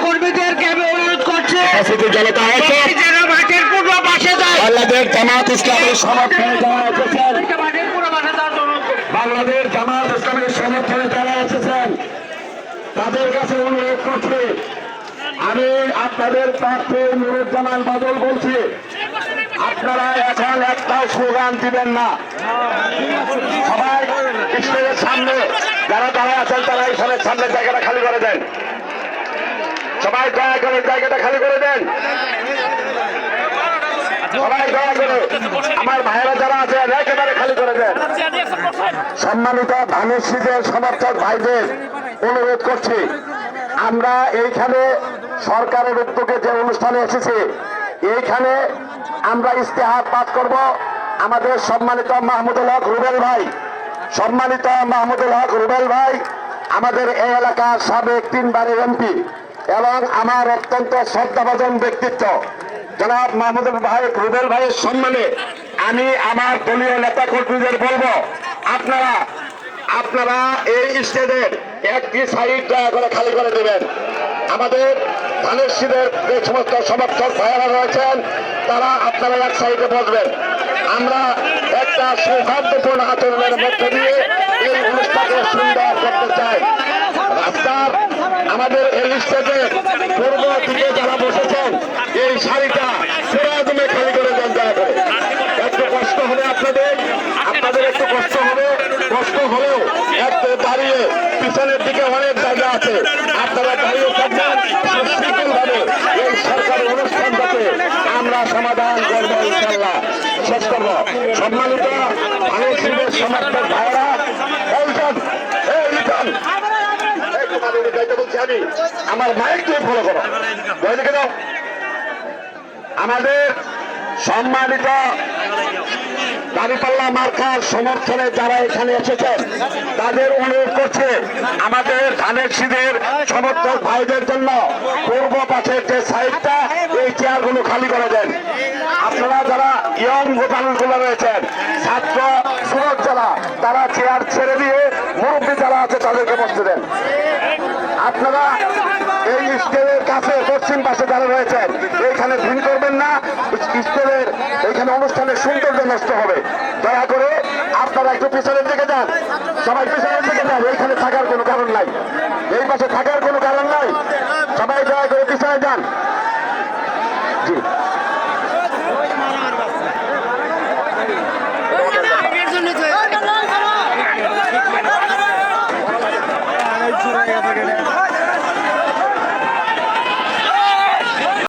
কর্মীদেরকে আমি অনুরোধ করছি উপস্থিত জনতা হয়েছে যেন মাঠের পূর্ব পাশে যায়। বাংলাদেশ জামাত ইসলামের সমর্থনে যারা এসেছেন, মাঠের পূর্ব পাশে যাওয়ার জন্য বাংলাদেশ জামাত ইসলামের সমর্থনে যারা এসেছেন তাদের কাছে অনুরোধ করছি, আমি আপনাদের প্রার্থী নুরুজ্জামান বাদল বলছি, আপনারা এখন একটাও স্লোগান দিবেন না। সবাই স্টেজের সামনে যারা দাঁড়ায় আছেন তারা এইখানের সামনে জায়গাটা খালি করে দেন। সবাই দয়া করে জায়গাটা খালি করে দেন। সবাই দয়া করে আমার ভাইয়েরা যারা আছে একেবারে খালি করে দেন। সম্মানিত ধানুশ্রীদের সমর্থক ভাইদের অনুরোধ করছি, আমরা এইখানে সরকারের উদ্যোগে যে অনুষ্ঠানে এসেছি এইখানে আমরা ইস্তেহার পাঠ করব। আমাদের সম্মানিত মাহমুদুল হক রুবেল ভাই, সম্মানিত মাহমুদুল হক রুবেল ভাই আমাদের এই এলাকার সাবেক 3 বারের এমপি এবং আমার অত্যন্ত শ্রদ্ধাভাজন ব্যক্তিত্ব জনাব মাহমুদুল ভাই রুবেল ভাইয়ের সম্মানে আমি আমার দলীয় নেতা কর্মীদের বলবো, আপনারা এই স্টেজের একটি সাইড দয়া করে খালি করে দেবেন। আমাদের ধানেশ্বরের যে সমস্ত সমর্থক ভাইয়েরা রয়েছেন তারা আপনারা এক সাইডে বসবেন। আমরা একটা সৌহার্দ্যপূর্ণ আচরণের মধ্যে দিয়ে এই অনুষ্ঠানকে সুন্দর করতে চাই। রাস্তার আমাদের এই স্টেজের পূর্ব দিকে যারা বসেছেন এই সারিটা পুরো দমে খালি করে দেন দয়া করে। একটু কষ্ট হবে আপনাদের একটু কষ্ট হবে, কষ্ট হলেও একটু দাঁড়িয়ে পিছনের দিকে অনেক জায়গা আছে, আপনারা দাঁড়িয়ে থাকবেন সুশৃঙ্খলভাবে এই সরকারি অনুষ্ঠানটাকে আমরা সমাধান করবো ইনশাল্লাহ। শেষ করব। সম্মানিত ধানুশ্রীদের সমর্থক ভাইরা বলছেন বলছি আমি আমার মাইক দিয়ে ফলো করো বইদিকে দাও। আমাদের সম্মানিত দাঁড়িপাল্লা মার্কার সমর্থনে যারা এখানে এসেছেন তাদের অনুরোধ করছে আমাদের ধানেশ্বরের সমর্থক ভাইদের জন্য পূর্ব পাশের যে সাইডটা এই চেয়ারগুলো খালি করে দেন। আপনারা যারা ইয়ং ভোটারগুলো রয়েছেন, ছাত্র সুরত যারা, তারা চেয়ার ছেড়ে দিয়ে মুরব্বী যারা আছে তাদেরকে বসতে দেন। আপনারা এই স্টেজের কাছে পশ্চিম পাশে যারা রয়েছেন এইখানে ভিড় করবেন না, স্টেজের এইখানে অনুষ্ঠানের সৌন্দর্য নষ্ট হবে। দয়া করে আপনারা একটু পিছনের দিকে যান, সবাই পিছনের দিকে যান, এইখানে থাকার কোনো কারণ নাই, এই পাশে থাকার কোনো কারণ নাই, সবাই দয়া করে পিছনে যান।